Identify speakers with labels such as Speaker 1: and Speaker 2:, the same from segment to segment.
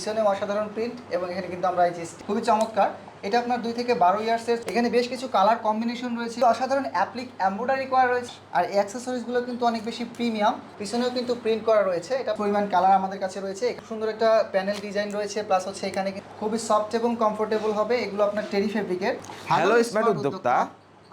Speaker 1: পিছনে অসাধারণ প্রিন্ট এবং এখানে কিন্তু আমরা এই যে খুবই চমৎকার। এটা আপনার 2 থেকে 12 ইয়ার্সের। এখানে বেশ কিছু কালার কম্বিনেশন রয়েছে, অসাধারণ অ্যাপ্লিক এমব্রয়ডারি করা রয়েছে আর এই অ্যাক্সেসরিজগুলো কিন্তু অনেক বেশি প্রিমিয়াম। পিছনেও কিন্তু প্রিন্ট করা রয়েছে, এটা পরিমাণ কালার আমাদের কাছে রয়েছে। সুন্দর একটা প্যানেল ডিজাইন রয়েছে, প্লাস হচ্ছে এখানে খুবই সফট এবং কমফোর্টেবল হবে। এগুলো আপনার টেরি ফেব্রিকের।
Speaker 2: হ্যালো স্মার্ট উদ্যোক্তা,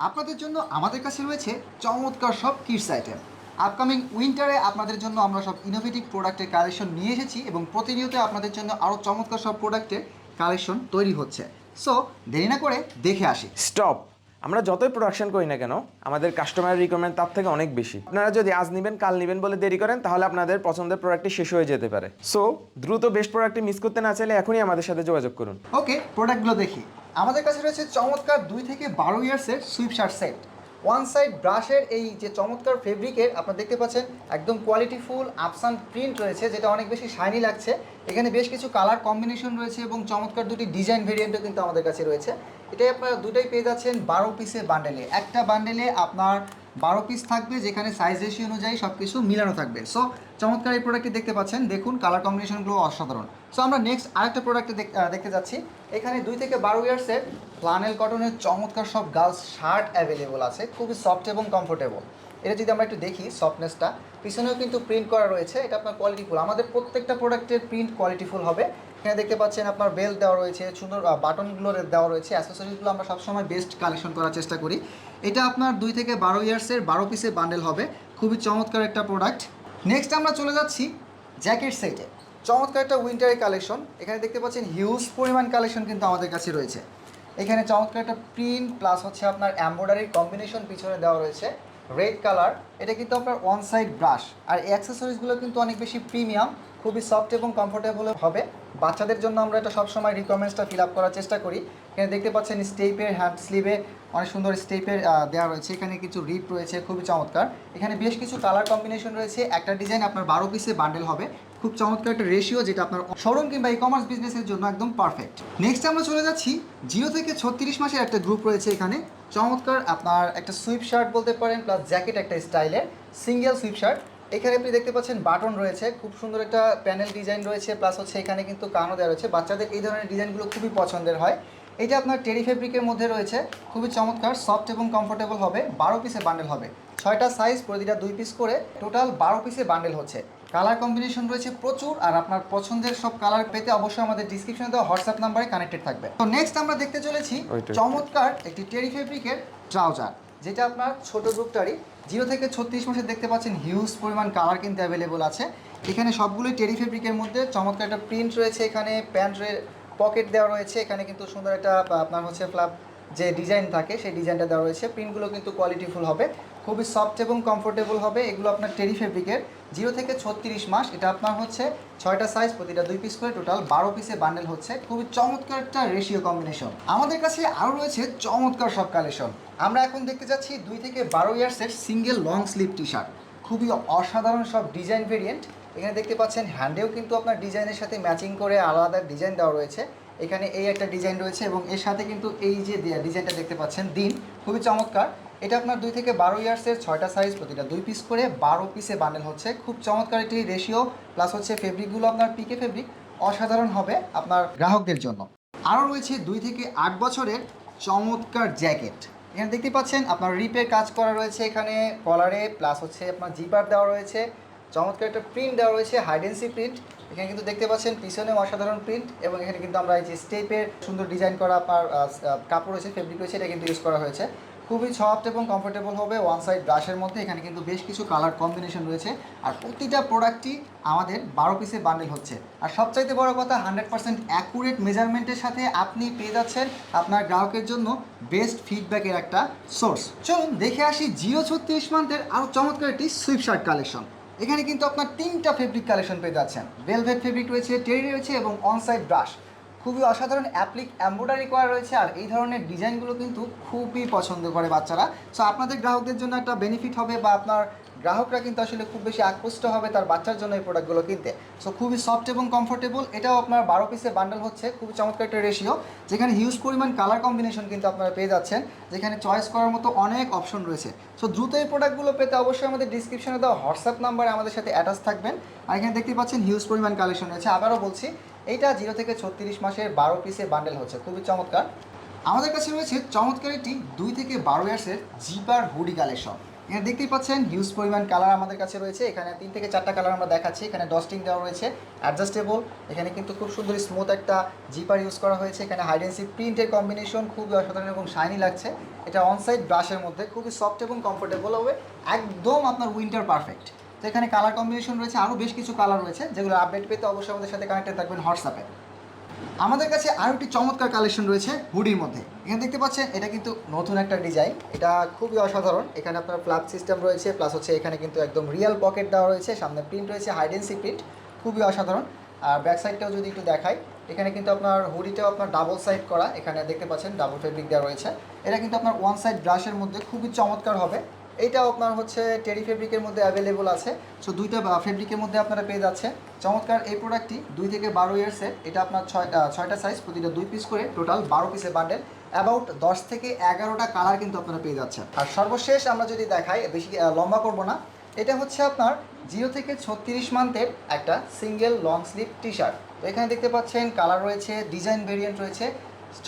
Speaker 1: আপনাদের জন্য আমাদের কাছে রয়েছে চমৎকার সব কিডস আইটেম। আপকামিং উইন্টারে আপনাদের জন্য আমরা সব ইনোভেটিভ প্রোডাক্টের কালেকশন নিয়ে এসেছি এবং প্রতিনিয়ত আপনাদের জন্য আরও চমৎকার সব প্রোডাক্টের কালেকশন তৈরি হচ্ছে। সো দেরি না করে দেখে আসি।
Speaker 2: স্টপ। আমরা যতই প্রোডাকশন করি না কেন, আমাদের কাস্টমার রিকোয়ারমেন্ট তার থেকে অনেক বেশি। আপনারা যদি আজ নেবেন কাল নেবেন বলে দেরি করেন, তাহলে আপনাদের পছন্দের প্রোডাক্টটি শেষ হয়ে যেতে পারে। সো দ্রুত বেস্ট প্রোডাক্টটি মিস করতে না চাইলে এখনই আমাদের সাথে যোগাযোগ করুন।
Speaker 1: ওকে, প্রোডাক্টগুলো দেখি। আমাদের কাছে রয়েছে চমৎকার 2 থেকে 12 ইয়ার্সের sweatshirt set. One side ব্রাশের এই যে চমৎকার ফেব্রিকের আপনারা দেখতে পাচ্ছেন, একদম কোয়ালিটিফুল আপসান প্রিন্ট রয়েছে, যেটা অনেক বেশি শাইনি লাগছে। এখানে বেশ কিছু কালার কম্বিনেশন রয়েছে এবং চমৎকার দুটি ডিজাইন ভেরিয়েন্টও কিন্তু আমাদের কাছে রয়েছে। এটাই আপনারা দুটাই পেয়ে যাচ্ছেন 12 পিসের বান্ডেলে। একটা বান্ডেলে আপনার 12 পিস থাকবে, যেখানে সাইজ রেশিও অনুযায়ী সব কিছু মিলানো থাকবে। সো চমৎকার এই প্রোডাক্টটি দেখতে পাচ্ছেন, দেখুন কালার কম্বিনেশনগুলো অসাধারণ। সো আমরা নেক্সট আরেকটা প্রোডাক্টে দেখতে যাচ্ছি। এখানে 2 থেকে 12 ইয়ার্সের ফ্লানেল কটনের চমৎকার সব গার্লস শার্ট অ্যাভেলেবল আছে, খুবই সফট এবং কমফোর্টেবল। এটা যদি আমরা একটু দেখি সফটনেসটা, পিছনেও কিন্তু প্রিন্ট করা রয়েছে। এটা আপনার কোয়ালিটিফুল, আমাদের প্রত্যেকটা প্রোডাক্টের প্রিন্ট কোয়ালিটিফুল হবে। এখানে দেখতে পাচ্ছেন আপনার বেল্ট দেওয়া রয়েছে, সুন্দর বাটনগুলো দেওয়া রয়েছে। অ্যাসেসরিজগুলো আমরা সবসময় বেস্ট কালেকশন করার চেষ্টা করি। এটা আপনার 2 থেকে 12 ইয়ার্সের 12 পিসের বান্ডেল হবে, খুবই চমৎকার একটা প্রোডাক্ট। নেক্সট আমরা চলে যাচ্ছি জ্যাকেট সেটে। চমৎকার একটা উইন্টারের কালেকশন। এখানে দেখতে পাচ্ছেন হিউজ পরিমাণ কালেকশন কিন্তু আমাদের কাছে রয়েছে। এখানে চমৎকার একটা প্রিন্ট প্লাস হচ্ছে আপনার এমব্রয়ডারির কম্বিনেশন পিছনে দেওয়া রয়েছে, রেড কালার। এটা কিন্তু আপনার ওয়ান সাইড ব্রাশ আর এই অ্যাক্সেসরিজগুলো কিন্তু অনেক বেশি প্রিমিয়াম, খুবই সফট এবং কমফোর্টেবল হবে। বাচ্চাদের জন্য আমরা এটা সবসময় রিকোয়ারমেন্টসটা ফিল আপ করার চেষ্টা করি। এখানে দেখতে পাচ্ছেন স্টেপের হ্যান্ড স্লিভে অনেক সুন্দর স্টেপের দেওয়া রয়েছে। এখানে কিছু রিপ রয়েছে, খুবই চমৎকার। এখানে বেশ কিছু কালার কম্বিনেশন রয়েছে। একটা ডিজাইন আপনার 12 পিসে বান্ডেল হবে, খুব চমৎকার একটা রেশিও, যেটা আপনার শোরুম কিংবা ই কমার্স বিজনেসের জন্য একদম পারফেক্ট। নেক্সট আমরা চলে যাচ্ছি 0 থেকে 36 মাসের একটা গ্রুপ রয়েছে এখানে। চমৎকার আপনার একটা সুইপ শার্ট বলতে পারেন, প্লাস জ্যাকেট একটা স্টাইলের সিঙ্গেল সুইপ শার্ট। এখানে আপনি দেখতে পাচ্ছেন বাটন রয়েছে, খুব সুন্দর একটা প্যানেল ডিজাইন রয়েছে, প্লাস হচ্ছে এখানে কিন্তু কানও দেওয়া রয়েছে। বাচ্চাদের এই ধরনের ডিজাইনগুলো খুবই পছন্দের হয়। এটা আপনার টেরি ফেব্রিকের মধ্যে রয়েছে, খুবই চমৎকার, সফট এবং কমফোর্টেবল হবে। 12 পিসের বান্ডেল হবে, 6টা সাইজ, প্রতিটা 2 পিস করে, টোটাল 12 পিসের বান্ডেল হচ্ছে। কালার কম্বিনেশন রয়েছে প্রচুর, আর আপনার পছন্দের সব কালার পেতে অবশ্যই আমাদের ডিসক্রিপশনে দেওয়া হোয়াটসঅ্যাপ নাম্বারে কানেক্টেড থাকবে। তো নেক্সট আমরা দেখতে চলেছি চমৎকার একটি টেরি ফেব্রিকের ট্রাউজার, যেটা আপনার ছোট গ্রুপটারই। 0 থেকে 36 মাসে দেখতে পাচ্ছেন হিউজ পরিমাণ কালার কিন্তু অ্যাভেলেবল আছে। এখানে সবগুলোই টেরি ফেব্রিকের মধ্যে। চমৎকার একটা প্রিন্ট রয়েছে, এখানে প্যান্টের পকেট দেওয়া রয়েছে। এখানে কিন্তু সুন্দর একটা আপনার হচ্ছে ফ্লাপ যে ডিজাইন থাকে সেই ডিজাইনটা দেওয়া রয়েছে। প্রিন্টগুলো কিন্তু কোয়ালিটিফুল হবে, খুবই সফট এবং কমফোর্টেবল হবে। এগুলো আপনার টেরি ফেব্রিকের, 0 থেকে 36 মাস। এটা আপনার হচ্ছে 6টা সাইজ, প্রতিটা 2 পিস করে, টোটাল 12 পিসে বান্ডেল হচ্ছে। খুবই চমৎকার একটা রেশিও কম্বিনেশন। আমাদের কাছে আরও রয়েছে চমৎকার সব কালেকশন। আমরা এখন দেখতে যাচ্ছি 2 থেকে 12 ইয়ার্সের single long sleeve T shirt, খুবই অসাধারণ সব ডিজাইন ভেরিয়েন্ট। এখানে দেখতে পাচ্ছেন হ্যান্ডেও কিন্তু আপনার ডিজাইনের সাথে ম্যাচিং করে আলাদা ডিজাইন দেওয়া রয়েছে। এখানে এই একটা ডিজাইন রয়েছে এবং এর সাথে কিন্তু এই যে ডিজাইনটা দেখতে পাচ্ছেন দিন, খুবই চমৎকার। এটা আপনার 2 থেকে 12 ইয়ার্সের, 6টা সাইজ, প্রতিটা 2 পিস করে, 12 পিসে বান্ডেল হচ্ছে। খুব চমৎকার একটি রেশিও, প্লাস হচ্ছে ফেব্রিকগুলো আপনার পিকে ফেব্রিক, অসাধারণ হবে আপনার গ্রাহকদের জন্য। আরও রয়েছে 2 থেকে 8 বছরের চমৎকার জ্যাকেট। এখানে দেখতে পাচ্ছেন আপনার রিপের কাজ করা রয়েছে এখানে কলারে, প্লাস হচ্ছে আপনার জিপার দেওয়া রয়েছে। চমৎকার একটা প্রিন্ট দেওয়া রয়েছে, হাইডেন্সি প্রিন্ট। এখানে কিন্তু দেখতে পাচ্ছেন পিছনেও অসাধারণ প্রিন্ট, এবং এখানে কিন্তু আমরা এই যে স্টেপের সুন্দর ডিজাইন করা আপনার কাপড় রয়েছে, ফেব্রিক রয়েছে, এটা কিন্তু ইউজ করা হয়েছে। খুবই সফট এবং কমফোর্টেবল হবে ওয়ান সাইড ব্রাশের মধ্যে। এখানে কিন্তু বেশ কিছু কালার কম্বিনেশন রয়েছে, আর প্রতিটা প্রোডাক্টই আমাদের 12 পিসে বান্ডেল হচ্ছে। আর সবচাইতে বড় কথা, 100% অ্যাকুরেট মেজারমেন্টের সাথে আপনি পেয়ে যাচ্ছেন আপনার গ্রাহকের জন্য বেস্ট ফিডব্যাকের একটা সোর্স। চলুন দেখে আসি 0-36 মান্থের আরও চমৎকার একটি সুইপ শার্ট কালেকশন। এখানে কিন্তু আপনার 3টা ফেব্রিক কালেকশন পেয়ে যাচ্ছেন। ভেলভেট ফেব্রিক রয়েছে, টেরি রয়েছে এবং অনসাইড ব্রাশ। খুবই অসাধারণ অ্যাপ্লিক এমব্রয়ডারি করা রয়েছে, আর এই ধরনের ডিজাইনগুলো কিন্তু খুবই পছন্দ করে বাচ্চারা। সো আপনাদের গ্রাহকদের জন্য একটা বেনিফিট হবে, বা আপনার গ্রাহকরা কিন্তু আসলে খুব বেশি আকৃষ্ট হবে তার বাচ্চার জন্য এই প্রোডাক্টগুলো কিনতে। সো খুবই সফট এবং কমফোর্টেবল। এটাও আপনার 12 পিসে বান্ডেল হচ্ছে, খুবই চমৎকার একটা রেশিও, যেখানে হিউজ পরিমাণ কালার কম্বিনেশন কিন্তু আপনারা পেয়ে যাচ্ছেন, যেখানে চয়েস করার মতো অনেক অপশন রয়েছে। সো দ্রুত এই প্রোডাক্টগুলো পেতে অবশ্যই আমাদের ডিসক্রিপশনে দেওয়া হোয়াটসঅ্যাপ নাম্বারে আমাদের সাথে অ্যাটাচ থাকবেন। আর এখানে দেখতে পাচ্ছেন হিউজ পরিমাণ কালেকশন রয়েছে। আবারও বলছি, এইটা 0 থেকে 36 মাসের 12 পিসের বান্ডেল হচ্ছে, খুবই চমৎকার। আমাদের কাছে রয়েছে চমৎকার একটি 2 থেকে 12 ইয়ার্সের জিপার হুডি কালেকশন। এখানে দেখতেই পাচ্ছেন হিউজ পরিমাণ কালার আমাদের কাছে রয়েছে। এখানে 3 থেকে 4টা কালার আমরা দেখাচ্ছি। এখানে ডস্টিং দেওয়া রয়েছে, অ্যাডজাস্টেবল। এখানে কিন্তু খুব সুন্দর স্মুথ একটা জিপার ইউজ করা হয়েছে। এখানে হাইডেন্সি প্রিন্টের কম্বিনেশন খুবই অসাধারণ এবং শাইনি লাগছে। এটা অনসাইড ব্রাশের মধ্যে খুবই সফট এবং কমফোর্টেবল হবে, একদম আপনার উইন্টার পারফেক্ট। তো এখানে কালার কম্বিনেশন রয়েছে, আরও বেশ কিছু কালার রয়েছে, যেগুলো আপডেট পেতে অবশ্যই আমাদের সাথে কানেক্টেড থাকবেন হোয়াটসঅ্যাপে। আমাদের কাছে আরও একটি চমৎকার কালেকশন রয়েছে হুডির মধ্যে। এখানে দেখতে পাচ্ছেন এটা কিন্তু নতুন একটা ডিজাইন, এটা খুবই অসাধারণ। এখানে আপনার ফ্ল্যাপ সিস্টেম রয়েছে, প্লাস হচ্ছে এখানে কিন্তু একদম রিয়েল পকেট দেওয়া রয়েছে, সামনে প্রিন্ট রয়েছে হাইডেন্সি প্রিন্ট, খুবই অসাধারণ। আর ব্যাক সাইডটাও যদি একটু দেখাই, এখানে কিন্তু আপনার হুডিটাও আপনার ডাবল সাইড করা, এখানে দেখতে পাচ্ছেন ডাবল ফেব্রিক দেওয়া রয়েছে। এটা কিন্তু আপনার ওয়ান সাইড ব্রাশের মধ্যে খুবই চমৎকার হবে। এইটাও আপনার হচ্ছে টেরি ফেব্রিকের মধ্যে অ্যাভেলেবল আছে। সো দুইটা ফেব্রিকের মধ্যে আপনারা পেয়ে যাচ্ছে। চমৎকার এই প্রোডাক্টটি 2 থেকে 12 ইয়ার্সের, এটা আপনার 6টা সাইজ, প্রতিটা 2 পিস করে, টোটাল 12 পিসের বান্ডেল। অ্যাবাউট 10 থেকে 11টা কালার কিন্তু আপনারা পেয়ে যাচ্ছেন। আর সর্বশেষ আমরা যদি দেখাই, বেশি লম্বা করব না, এটা হচ্ছে আপনার 0 থেকে 36 মান্থের একটা single long sleeve T shirt. তো এখানে দেখতে পাচ্ছেন কালার রয়েছে, ডিজাইন ভেরিয়েন্ট রয়েছে,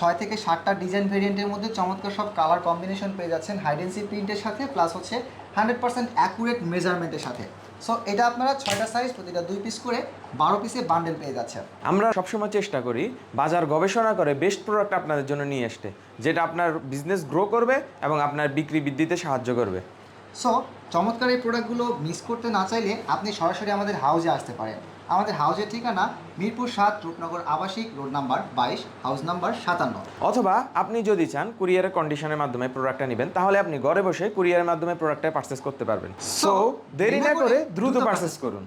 Speaker 1: 6 থেকে 7টা ডিজাইন ভেরিয়েন্টের মধ্যে চমৎকার সব কালার কম্বিনেশন পেয়ে যাচ্ছেন হাইডেন্সি প্রিন্টের সাথে, প্লাস হচ্ছে 100% অ্যাকুরেট মেজারমেন্টের সাথে। সো এটা আপনারা 6টা সাইজ, প্রতিটা 2 পিস করে 12 পিসে বান্ডেল পেয়ে যাচ্ছেন।
Speaker 2: আমরা সবসময় চেষ্টা করি বাজার গবেষণা করে বেস্ট প্রোডাক্ট আপনাদের জন্য নিয়ে আসতে, যেটা আপনার বিজনেস গ্রো করবে এবং আপনার বিক্রি বৃদ্ধিতে সাহায্য করবে।
Speaker 1: সো চমৎকার এই প্রোডাক্টগুলো মিস করতে না চাইলে আপনি সরাসরি আমাদের হাউজে আসতে পারেন। আমাদের হাউজের ঠিকানা মিরপুর 7, রূপনগর আবাসিক, রোড নাম্বার 22, হাউস নাম্বার 57।
Speaker 2: অথবা আপনি যদি চান কুরিয়ারের কন্ডিশনের মাধ্যমে প্রোডাক্টটা নেবেন, তাহলে আপনি ঘরে বসে কুরিয়ারের মাধ্যমে প্রোডাক্টটা পারচেস করতে পারবেন। সো দেরি না করে দ্রুত পারচেস করুন।